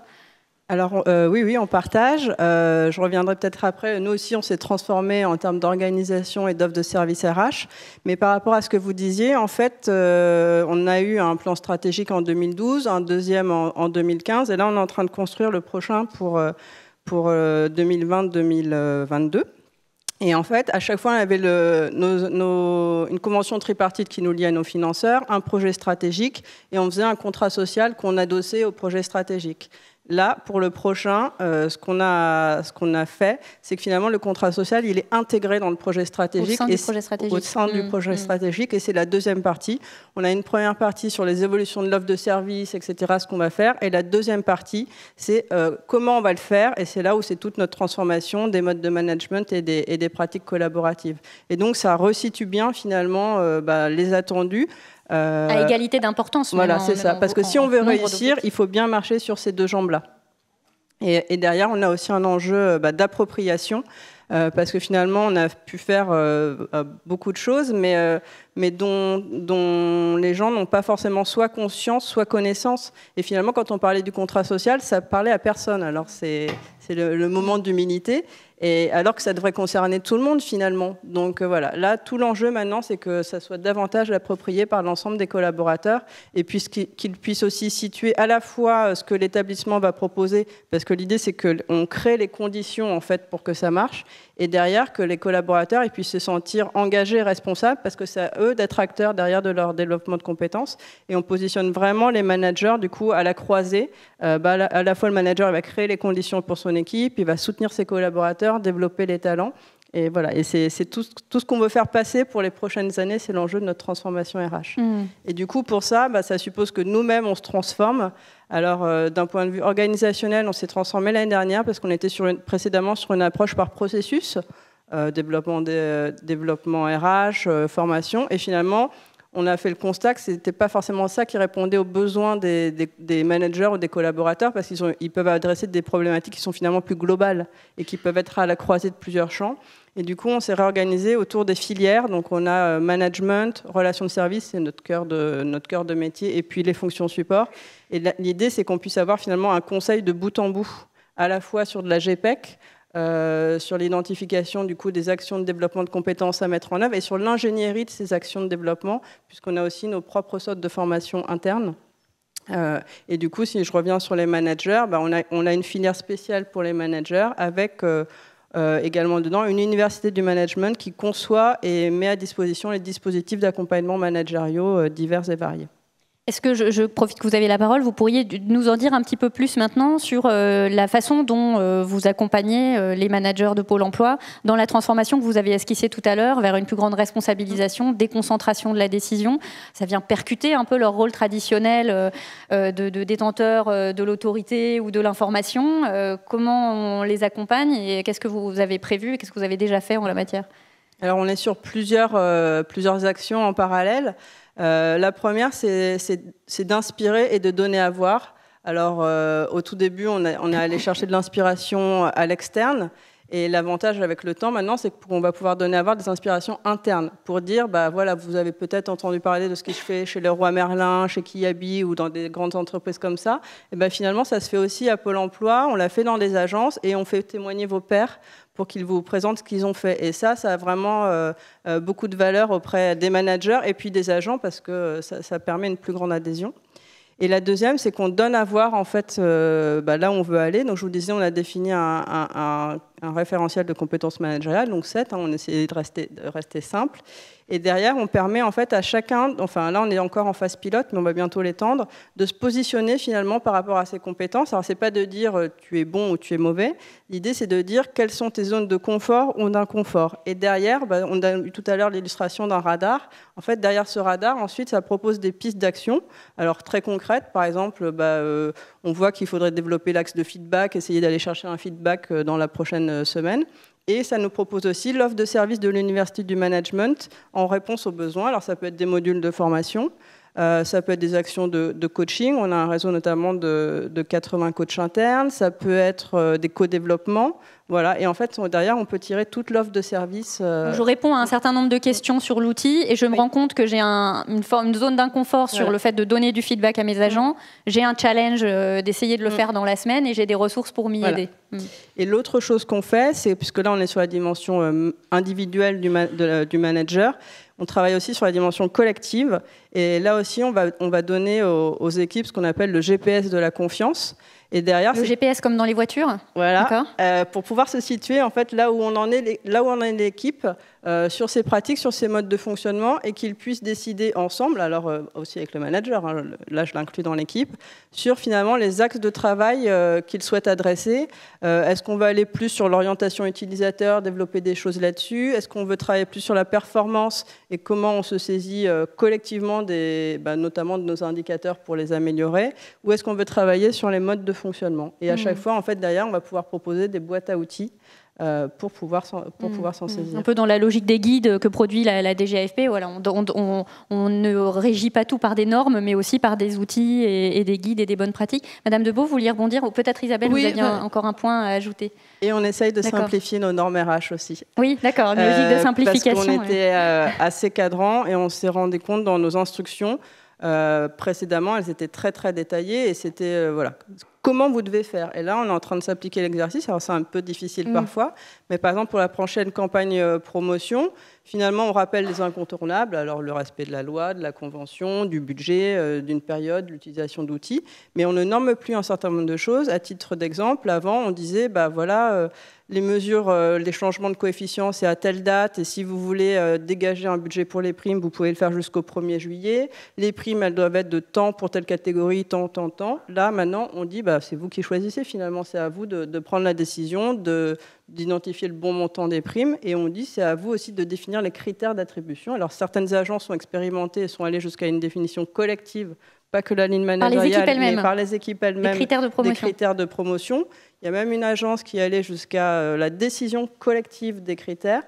Alors oui, on partage. Je reviendrai peut-être après. Nous aussi, on s'est transformé en termes d'organisation et d'offre de services RH. Mais par rapport à ce que vous disiez, en fait, on a eu un plan stratégique en 2012, un deuxième en 2015, et là, on est en train de construire le prochain pour 2020-2022. Et en fait, à chaque fois, on avait une convention tripartite qui nous liait à nos financeurs, un projet stratégique, et on faisait un contrat social qu'on adossait au projet stratégique. Là, pour le prochain, ce qu'on a fait, c'est que finalement, le contrat social, il est intégré dans le projet stratégique. Au sein du projet stratégique, et c'est la deuxième partie. On a une première partie sur les évolutions de l'offre de services, etc., ce qu'on va faire. Et la deuxième partie, c'est comment on va le faire. Et c'est là où c'est toute notre transformation des modes de management et des pratiques collaboratives. Et donc, ça resitue bien, finalement, les attendus. À égalité d'importance. Voilà, c'est ça. Parce que si on veut réussir, il faut bien marcher sur ces deux jambes-là. Et derrière, on a aussi un enjeu d'appropriation, parce que finalement, on a pu faire beaucoup de choses, mais dont les gens n'ont pas forcément soit conscience, soit connaissance. Et finalement, quand on parlait du contrat social, ça parlait à personne. Alors, c'est le moment d'humilité. Et alors que ça devrait concerner tout le monde finalement. Donc voilà, là tout l'enjeu maintenant c'est que ça soit davantage approprié par l'ensemble des collaborateurs et puis qu'ils puissent aussi situer à la fois ce que l'établissement va proposer, parce que l'idée c'est qu'on crée les conditions en fait pour que ça marche, et derrière que les collaborateurs ils puissent se sentir engagés et responsables, parce que c'est à eux d'être acteurs derrière de leur développement de compétences. Et on positionne vraiment les managers du coup à la croisée. À la fois le manager il va créer les conditions pour son équipe, il va soutenir ses collaborateurs, développer les talents. Et voilà, et c'est tout ce qu'on veut faire passer pour les prochaines années, c'est l'enjeu de notre transformation RH. Et du coup, pour ça, ça suppose que nous-mêmes, on se transforme. Alors, d'un point de vue organisationnel, on s'est transformé l'année dernière parce qu'on était précédemment sur une approche par processus, développement RH, formation, et finalement, on a fait le constat que ce n'était pas forcément ça qui répondait aux besoins des managers ou des collaborateurs, parce qu'ils peuvent adresser des problématiques qui sont finalement plus globales et qui peuvent être à la croisée de plusieurs champs. Et du coup, on s'est réorganisé autour des filières. Donc, on a management, relations de service, c'est notre cœur de métier, et puis les fonctions support. Et l'idée, c'est qu'on puisse avoir finalement un conseil de bout en bout, à la fois sur de la GPEC, sur l'identification du coup des actions de développement de compétences à mettre en œuvre et sur l'ingénierie de ces actions de développement, puisqu'on a aussi nos propres sortes de formation interne. Et du coup, si je reviens sur les managers, on a une filière spéciale pour les managers avec également dedans une université du management qui conçoit et met à disposition les dispositifs d'accompagnement managériaux divers et variés. Est-ce que je profite que vous avez la parole, vous pourriez nous en dire un petit peu plus maintenant sur la façon dont vous accompagnez les managers de Pôle emploi dans la transformation que vous avez esquissée tout à l'heure vers une plus grande responsabilisation, déconcentration de la décision. Ça vient percuter un peu leur rôle traditionnel de détenteur de l'autorité ou de l'information. Comment on les accompagne et qu'est-ce que vous avez prévu et qu'est-ce que vous avez déjà fait en la matière ? Alors on est sur plusieurs actions en parallèle. La première, c'est d'inspirer et de donner à voir. Alors, au tout début, on est allé chercher de l'inspiration à l'externe. Et l'avantage avec le temps, maintenant, c'est qu'on va pouvoir donner à voir des inspirations internes pour dire, voilà, vous avez peut-être entendu parler de ce que je fais chez Leroy Merlin, chez Kiabi ou dans des grandes entreprises comme ça. Et finalement, ça se fait aussi à Pôle emploi. On l'a fait dans des agences et on fait témoigner vos pairs pour qu'ils vous présentent ce qu'ils ont fait. Et ça a vraiment beaucoup de valeur auprès des managers et puis des agents parce que ça permet une plus grande adhésion. Et la deuxième, c'est qu'on donne à voir en fait là où on veut aller. Donc je vous disais, on a défini un référentiel de compétences managériales, donc 7, on essaie de rester simple. Et derrière, on permet en fait à chacun, enfin là on est encore en phase pilote, mais on va bientôt l'étendre, de se positionner finalement par rapport à ses compétences. Alors c'est pas de dire tu es bon ou tu es mauvais, l'idée c'est de dire quelles sont tes zones de confort ou d'inconfort. Et derrière, on a eu tout à l'heure l'illustration d'un radar. En fait, derrière ce radar, ensuite, ça propose des pistes d'action. Alors très concrètes, par exemple, on voit qu'il faudrait développer l'axe de feedback, essayer d'aller chercher un feedback dans la prochaine semaine. Et ça nous propose aussi l'offre de service de l'Université du Management en réponse aux besoins. Alors ça peut être des modules de formation, ça peut être des actions de coaching. On a un réseau notamment de 80 coachs internes. Ça peut être des co-développements. Voilà. Et en fait, derrière, on peut tirer toute l'offre de services. Je réponds à un certain nombre de questions sur l'outil et je me rends compte que j'ai une zone d'inconfort sur le fait de donner du feedback à mes agents. J'ai un challenge d'essayer de le faire dans la semaine et j'ai des ressources pour m'y aider. Et l'autre chose qu'on fait, c'est, puisque là, on est sur la dimension individuelle du manager, on travaille aussi sur la dimension collective. Et là aussi, on va donner aux équipes ce qu'on appelle le GPS de la confiance. Et derrière, le GPS comme dans les voitures. Voilà. Pour pouvoir se situer en fait là où on en est, l'équipe sur ses pratiques, sur ses modes de fonctionnement, et qu'ils puissent décider ensemble. Alors aussi avec le manager, là je l'inclus dans l'équipe, sur finalement les axes de travail qu'ils souhaitent adresser. Est-ce qu'on va aller plus sur l'orientation utilisateur, développer des choses là-dessus? Est-ce qu'on veut travailler plus sur la performance et comment on se saisit collectivement notamment de nos indicateurs pour les améliorer? Ou est-ce qu'on veut travailler sur les modes de fonctionnement? Et à chaque fois, en fait, derrière, on va pouvoir proposer des boîtes à outils pour pouvoir s'en saisir. Un peu dans la logique des guides que produit la DGAFP. Voilà, on ne régit pas tout par des normes, mais aussi par des outils et des guides et des bonnes pratiques. Madame Debeau, vous vouliez rebondir? Ou peut-être Isabelle, vous aviez encore un point à ajouter? Et on essaye de simplifier nos normes RH aussi. Oui, d'accord, une logique de simplification. Parce qu'on était assez cadrant et on s'est rendu compte dans nos instructions Précédemment, elles étaient très très détaillées et c'était voilà, comment vous devez faire. Et là, on est en train de s'appliquer l'exercice. Alors c'est un peu difficile parfois, mais par exemple pour la prochaine campagne promotion, finalement on rappelle les incontournables. Alors le respect de la loi, de la convention, du budget, d'une période, l'utilisation d'outils, mais on ne norme plus un certain nombre de choses. À titre d'exemple, avant on disait bah voilà. Les mesures, les changements de coefficients, c'est à telle date. Et si vous voulez dégager un budget pour les primes, vous pouvez le faire jusqu'au 1er juillet. Les primes, elles doivent être de temps pour telle catégorie, temps. Là, maintenant, on dit, bah, c'est vous qui choisissez. Finalement, c'est à vous de prendre la décision, d'identifier le bon montant des primes. Et on dit, c'est à vous aussi de définir les critères d'attribution. Alors, certaines agences sont expérimentées et sont allées jusqu'à une définition collective, pas que la ligne managériale, mais par les équipes elles-mêmes, des critères de promotion. Il y a même une agence qui allait jusqu'à la décision collective des critères.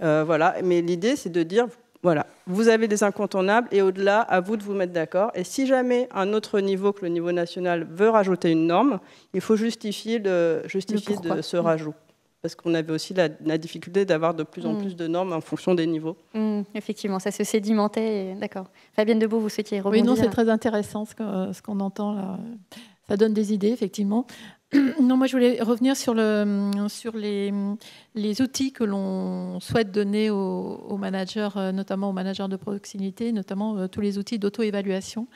Voilà. Mais l'idée, c'est de dire, voilà, vous avez des incontournables et au-delà, à vous de vous mettre d'accord. Et si jamais un autre niveau que le niveau national veut rajouter une norme, il faut justifier de ce rajout. Parce qu'on avait aussi la difficulté d'avoir de plus en plus de normes en fonction des niveaux. Effectivement, ça se sédimentait. D'accord. Fabienne Debeau, vous souhaitiez rebondir? Oui, non, c'est très intéressant ce qu'on entend là. Ça donne des idées, effectivement. Non, moi, je voulais revenir sur les outils que l'on souhaite donner aux managers, notamment aux managers de proximité, notamment tous les outils d'auto-évaluation.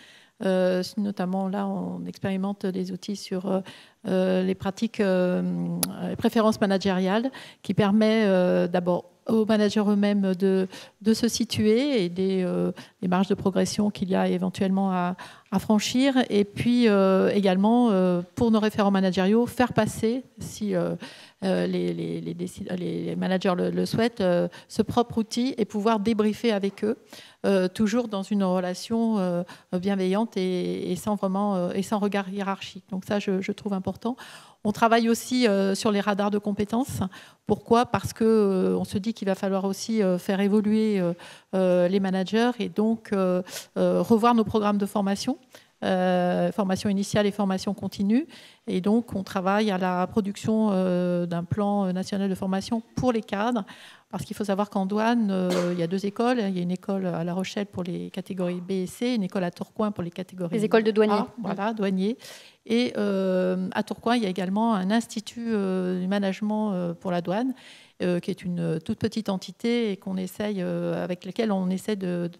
Notamment, là, on expérimente des outils sur les pratiques, les préférences managériales, qui permet d'abord aux managers eux-mêmes de se situer et des marges de progression qu'il y a éventuellement à franchir. Et puis également, pour nos référents managériaux, faire passer, si les managers le souhaitent, ce propre outil et pouvoir débriefer avec eux, toujours dans une relation bienveillante et sans regard hiérarchique. Donc ça, je trouve important. On travaille aussi sur les radars de compétences. Pourquoi ? Parce qu'on se dit qu'il va falloir aussi faire évoluer les managers et donc revoir nos programmes de formation. Formation initiale et formation continue. Et donc, on travaille à la production d'un plan national de formation pour les cadres. Parce qu'il faut savoir qu'en douane, il y a 2 écoles. Il y a une école à La Rochelle pour les catégories B et C, une école à Tourcoing pour les catégories les écoles de douaniers. A, voilà, douaniers. Et à Tourcoing, il y a également un institut du management pour la douane, qui est une toute petite entité et avec laquelle on essaie de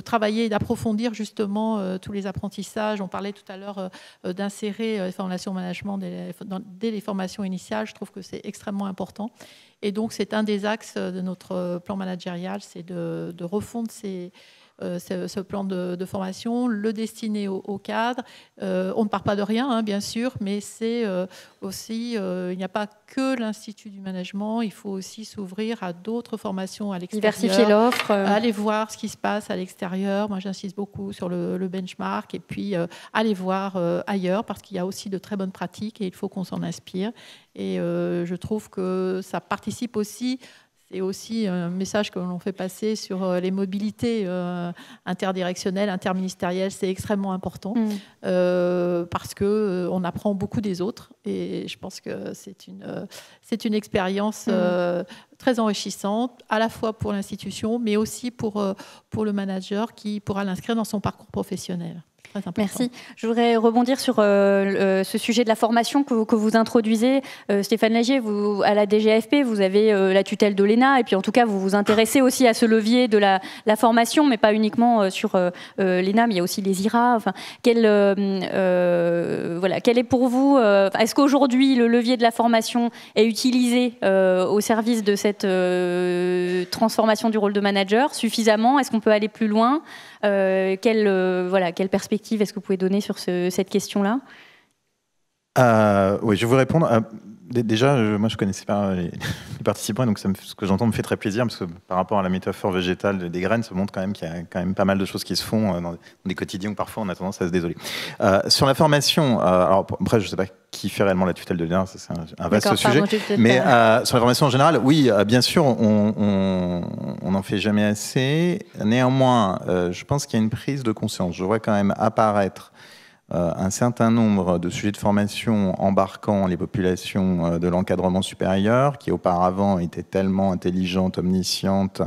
travailler et d'approfondir justement tous les apprentissages. On parlait tout à l'heure d'insérer les formations management dès les formations initiales. Je trouve que c'est extrêmement important. Et donc, c'est un des axes de notre plan managérial, c'est de refondre ce plan de formation, le destiner aux cadres. On ne part pas de rien, bien sûr, mais c'est aussi, il n'y a pas que l'Institut du management, il faut aussi s'ouvrir à d'autres formations à l'extérieur. Diversifier l'offre. Aller voir ce qui se passe à l'extérieur. Moi, j'insiste beaucoup sur le benchmark et puis aller voir ailleurs parce qu'il y a aussi de très bonnes pratiques et il faut qu'on s'en inspire. Et je trouve que ça participe aussi. C'est aussi un message que l'on fait passer sur les mobilités interdirectionnelles, interministérielles. C'est extrêmement important parce qu'on apprend beaucoup des autres. Et je pense que c'est une expérience très enrichissante, à la fois pour l'institution, mais aussi pour le manager qui pourra l'inscrire dans son parcours professionnel. Merci. Je voudrais rebondir sur ce sujet de la formation que vous introduisez. Stéphane Lagier, vous, à la DGAFP, vous avez la tutelle de l'ENA et puis en tout cas, vous vous intéressez aussi à ce levier de la formation, mais pas uniquement sur l'ENA, mais il y a aussi les IRA. Enfin, quel est pour vous, est-ce qu'aujourd'hui, le levier de la formation est utilisé au service de cette transformation du rôle de manager suffisamment? Est-ce qu'on peut aller plus loin? Quelle perspective est-ce que vous pouvez donner sur cette question-là? Oui, je vais vous répondre. Déjà, moi, je ne connaissais pas les participants, donc ce que j'entends me fait très plaisir, parce que par rapport à la métaphore végétale des graines, ça montre quand même qu'il y a quand même pas mal de choses qui se font dans des quotidiens où parfois on a tendance à se désoler. Sur la formation, alors après, je ne sais pas qui fait réellement la tutelle de l'ENA, c'est un vaste sujet, mais sur la formation en général, oui, bien sûr, on n'en fait jamais assez. Néanmoins, je pense qu'il y a une prise de conscience. Je vois quand même apparaître un certain nombre de sujets de formation embarquant les populations de l'encadrement supérieur qui auparavant étaient tellement intelligentes, omniscientes,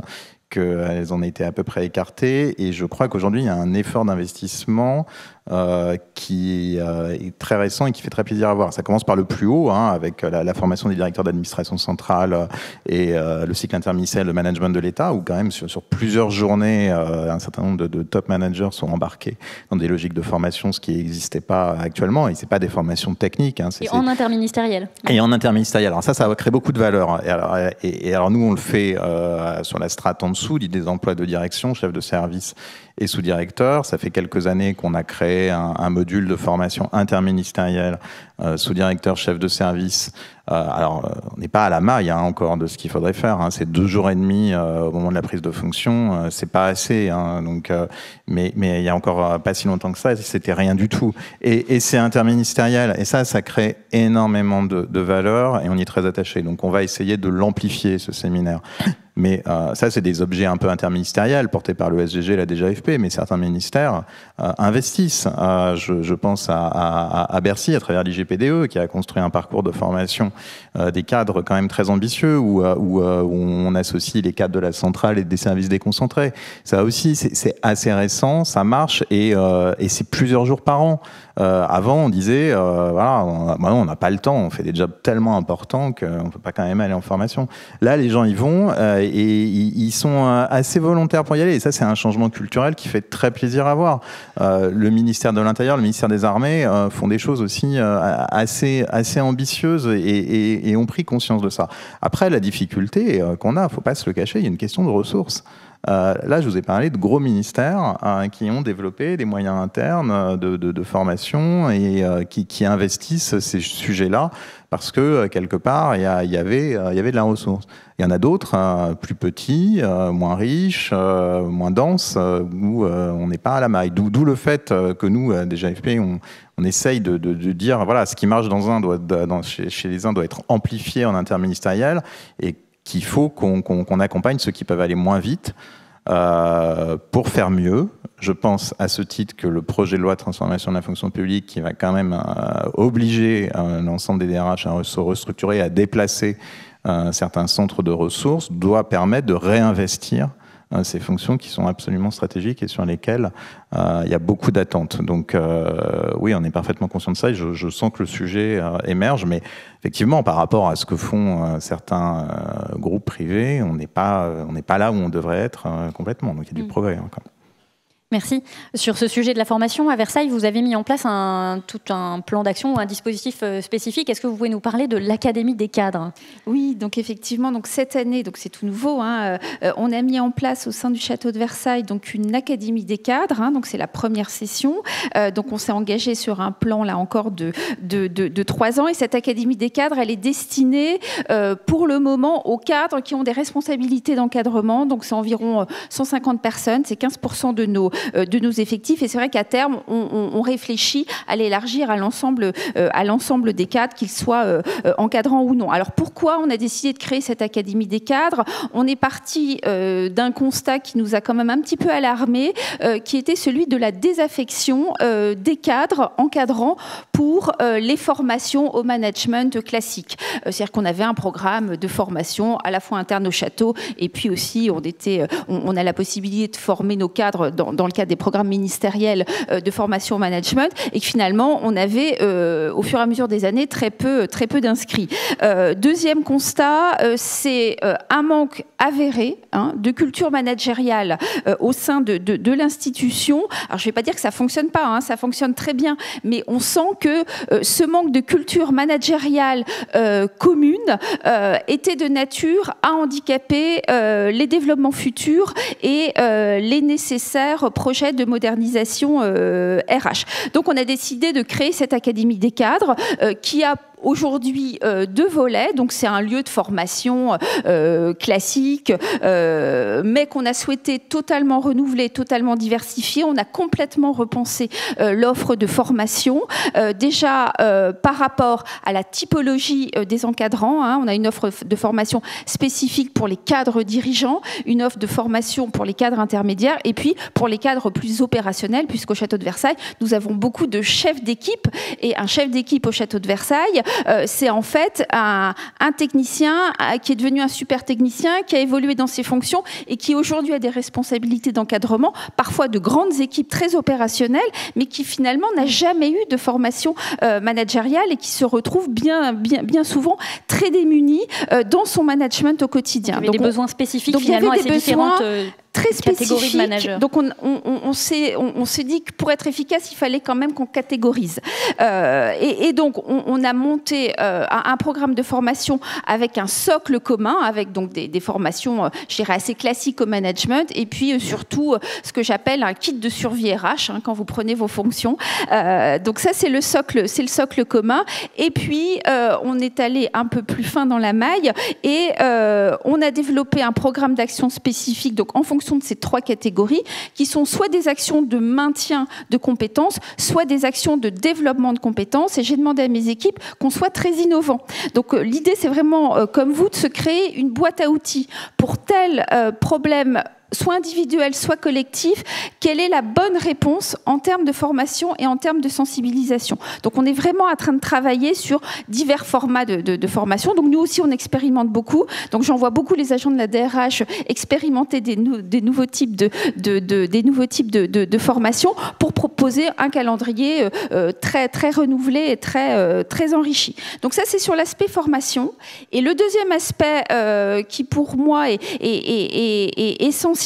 qu'elles en étaient à peu près écartées. Et je crois qu'aujourd'hui, il y a un effort d'investissement qui est très récent et qui fait très plaisir à voir. Ça commence par le plus haut, avec la formation des directeurs d'administration centrale et le cycle interministériel de management de l'État, où quand même sur plusieurs journées, un certain nombre de top managers sont embarqués dans des logiques de formation, ce qui n'existait pas actuellement. Et ce n'est pas des formations techniques. Et en interministériel. Et en interministériel. Alors ça va créer beaucoup de valeur. Et alors nous, on le fait sur la strate en dessous, des emplois de direction, chef de service et sous-directeur. Ça fait quelques années qu'on a créé un module de formation interministérielle, sous-directeur, chef de service. Alors, on n'est pas à la maille encore de ce qu'il faudrait faire. C'est 2 jours et demi au moment de la prise de fonction. C'est pas assez. Donc, mais il y a encore pas si longtemps que ça, c'était rien du tout. Et c'est interministériel. Et ça crée énormément de valeur et on y est très attaché. Donc, on va essayer de l'amplifier, ce séminaire. Mais ça, c'est des objets un peu interministériels portés par le SGG et la DGAFP, mais certains ministères investissent. Je pense à Bercy, à travers l'IGPDE, qui a construit un parcours de formation des cadres quand même très ambitieux, où on associe les cadres de la centrale et des services déconcentrés. Ça aussi, c'est assez récent, ça marche, et c'est plusieurs jours par an. Avant, on disait, voilà, on n'a pas le temps, on fait des jobs tellement importants qu'on ne peut pas quand même aller en formation. Là, les gens y vont et ils sont assez volontaires pour y aller. Et ça, c'est un changement culturel qui fait très plaisir à voir. Le ministère de l'Intérieur, le ministère des Armées font des choses aussi assez ambitieuses et ont pris conscience de ça. Après, la difficulté qu'on a, il ne faut pas se le cacher, il y a une question de ressources. Là, je vous ai parlé de gros ministères qui ont développé des moyens internes de formation et qui investissent ces sujets-là parce que, quelque part, il y avait de la ressource. Il y en a d'autres, plus petits, moins riches, moins denses, où on n'est pas à la maille. D'où le fait que nous, DGAFP, on essaye de dire, voilà, ce qui marche chez les uns doit être amplifié en interministériel et qu'il faut qu'on accompagne ceux qui peuvent aller moins vite pour faire mieux. Je pense à ce titre que le projet de loi de transformation de la fonction publique qui va quand même obliger l'ensemble des DRH à se restructurer, à déplacer certains centres de ressources, doit permettre de réinvestir ces fonctions qui sont absolument stratégiques et sur lesquelles il y a beaucoup d'attentes. Donc oui, on est parfaitement conscient de ça et je sens que le sujet émerge, mais effectivement, par rapport à ce que font certains groupes privés, on n'est pas là où on devrait être complètement. Donc il y a du progrès encore. Merci. Sur ce sujet de la formation, à Versailles, vous avez mis en place tout un plan d'action, un dispositif spécifique. Est-ce que vous pouvez nous parler de l'Académie des cadres ? Oui, donc effectivement, donc cette année, donc c'est tout nouveau, on a mis en place au sein du château de Versailles donc une Académie des cadres, donc c'est la première session. Donc on s'est engagé sur un plan là encore de 3 ans et cette Académie des cadres, elle est destinée pour le moment aux cadres qui ont des responsabilités d'encadrement. Donc c'est environ 150 personnes, c'est 15% de nos effectifs et c'est vrai qu'à terme on réfléchit à l'élargir à l'ensemble des cadres, qu'ils soient encadrants ou non. Alors pourquoi on a décidé de créer cette Académie des cadres ? On est parti d'un constat qui nous a quand même un petit peu alarmé, qui était celui de la désaffection des cadres encadrants pour les formations au management classique. C'est-à-dire qu'on avait un programme de formation à la fois interne au château et puis aussi on a la possibilité de former nos cadres dans le cadre des programmes ministériels de formation au management et que finalement on avait au fur et à mesure des années très peu d'inscrits. Deuxième constat, c'est un manque avéré de culture managériale au sein de l'institution. Alors je ne vais pas dire que ça ne fonctionne pas, ça fonctionne très bien, mais on sent que ce manque de culture managériale commune était de nature à handicaper les développements futurs et les nécessaires projets de modernisation RH. Donc on a décidé de créer cette Académie des cadres qui a aujourd'hui 2 volets, donc c'est un lieu de formation classique, mais qu'on a souhaité totalement renouveler, totalement diversifier. On a complètement repensé l'offre de formation. Déjà, par rapport à la typologie des encadrants, on a une offre de formation spécifique pour les cadres dirigeants, une offre de formation pour les cadres intermédiaires, et puis pour les cadres plus opérationnels, puisqu'au château de Versailles, nous avons beaucoup de chefs d'équipe, et un chef d'équipe au château de Versailles, c'est en fait un technicien qui est devenu un super technicien, qui a évolué dans ses fonctions et qui aujourd'hui a des responsabilités d'encadrement, parfois de grandes équipes très opérationnelles, mais qui finalement n'a jamais eu de formation managériale et qui se retrouve bien souvent très démuni dans son management au quotidien. Il y avait des besoins spécifiques finalement à ces différentes très spécifiques. De managers. Donc on s'est dit que pour être efficace, il fallait quand même qu'on catégorise. Et donc on a monté un programme de formation avec un socle commun, avec donc des formations, je dirais, assez classiques au management, et puis surtout ce que j'appelle un kit de survie RH quand vous prenez vos fonctions. Donc ça c'est le socle commun. Et puis on est allé un peu plus fin dans la maille et on a développé un programme d'action spécifique. Donc en fonction de ces 3 catégories, qui sont soit des actions de maintien de compétences, soit des actions de développement de compétences. Et j'ai demandé à mes équipes qu'on soit très innovants. Donc l'idée, c'est vraiment, comme vous, de se créer une boîte à outils pour tel problème, soit individuel, soit collectif, quelle est la bonne réponse en termes de formation et en termes de sensibilisation. Donc on est vraiment en train de travailler sur divers formats de formation. Donc nous aussi on expérimente beaucoup. Donc j'en vois beaucoup les agents de la DRH expérimenter des nouveaux types de formation pour proposer un calendrier très renouvelé et très enrichi. Donc ça c'est sur l'aspect formation. Et le deuxième aspect qui pour moi est essentiel,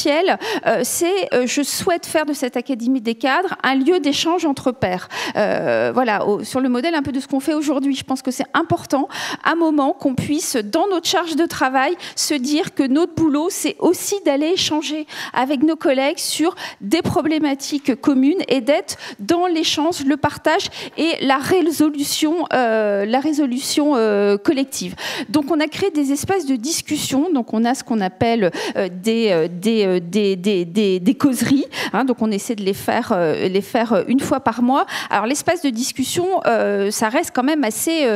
c'est je souhaite faire de cette Académie des cadres un lieu d'échange entre pairs. Voilà, sur le modèle un peu de ce qu'on fait aujourd'hui. Je pense que c'est important, à un moment, qu'on puisse, dans notre charge de travail, se dire que notre boulot, c'est aussi d'aller échanger avec nos collègues sur des problématiques communes et d'être dans l'échange, le partage et la résolution collective. Donc, on a créé des espaces de discussion. Donc, on a ce qu'on appelle des causeries, donc on essaie de les faire une fois par mois. Alors l'espace de discussion, ça reste quand même assez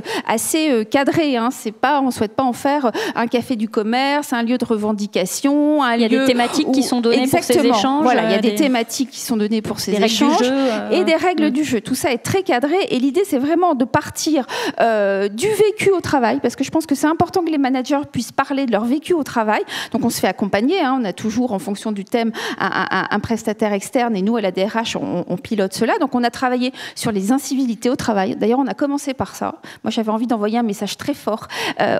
cadré. C'est pas, on souhaite pas en faire un café du commerce, un lieu de revendication, il y a des thématiques qui sont données pour ces échanges. Voilà, il y a des thématiques qui sont données pour ces échanges et des règles du jeu. Tout ça est très cadré et l'idée c'est vraiment de partir du vécu au travail, parce que je pense que c'est important que les managers puissent parler de leur vécu au travail. Donc on se fait accompagner, on a toujours en fonction du thème un prestataire externe et nous à la DRH on pilote cela. Donc on a travaillé sur les incivilités au travail. D'ailleurs on a commencé par ça. Moi j'avais envie d'envoyer un message très fort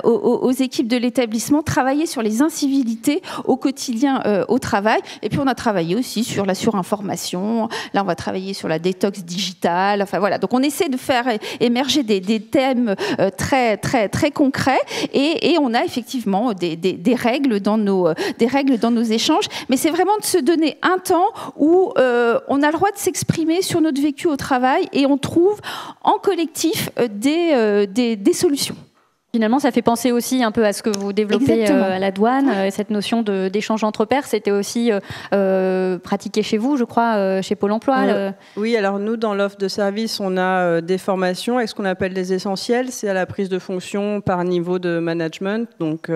aux équipes de l'établissement, travailler sur les incivilités au quotidien au travail. Et puis on a travaillé aussi sur la surinformation. Là on va travailler sur la détox digitale. Enfin voilà. Donc on essaie de faire émerger des thèmes très concrets et on a effectivement des règles dans nos échanges, mais c'est vraiment de se donner un temps où on a le droit de s'exprimer sur notre vécu au travail et on trouve en collectif des solutions. Finalement, ça fait penser aussi un peu à ce que vous développez à la douane, cette notion d'échange entre pairs. C'était aussi pratiqué chez vous, je crois, chez Pôle emploi. Oui, alors nous, dans l'offre de service, on a des formations avec ce qu'on appelle des essentiels. C'est à la prise de fonction par niveau de management, donc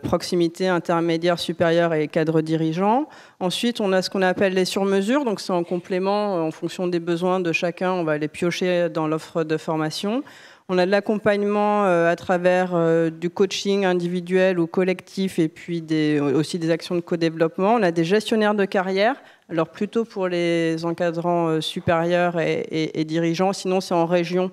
proximité, intermédiaire, supérieur et cadre dirigeant. Ensuite, on a ce qu'on appelle les sur-mesures, donc c'est en complément, en fonction des besoins de chacun, on va les piocher dans l'offre de formation. On a de l'accompagnement à travers du coaching individuel ou collectif et puis aussi des actions de co-développement. On a des gestionnaires de carrière, alors plutôt pour les encadrants supérieurs et dirigeants, sinon c'est en région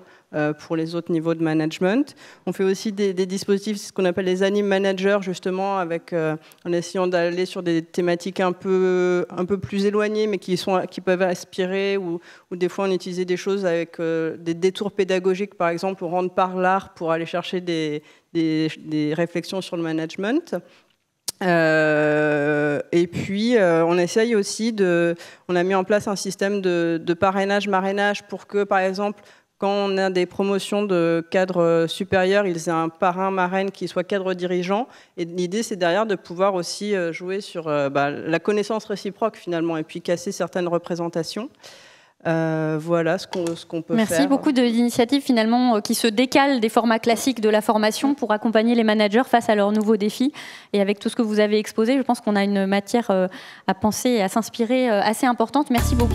pour les autres niveaux de management. On fait aussi des dispositifs, ce qu'on appelle les anim managers, justement, en essayant d'aller sur des thématiques un peu plus éloignées, mais qui peuvent aspirer, ou des fois on utilisait des choses avec des détours pédagogiques, par exemple, ou rendre par l'art pour aller chercher des réflexions sur le management. Et puis on essaye aussi on a mis en place un système de parrainage, marrainage pour que, par exemple, quand on a des promotions de cadres supérieurs, ils aient un parrain, marraine qui soit cadre dirigeant. Et l'idée, c'est derrière de pouvoir aussi jouer sur la connaissance réciproque, finalement, et puis casser certaines représentations. Voilà ce qu'on peut faire. Merci beaucoup d'initiatives finalement qui se décalent des formats classiques de la formation pour accompagner les managers face à leurs nouveaux défis. Et avec tout ce que vous avez exposé, je pense qu'on a une matière à penser et à s'inspirer assez importante. Merci beaucoup.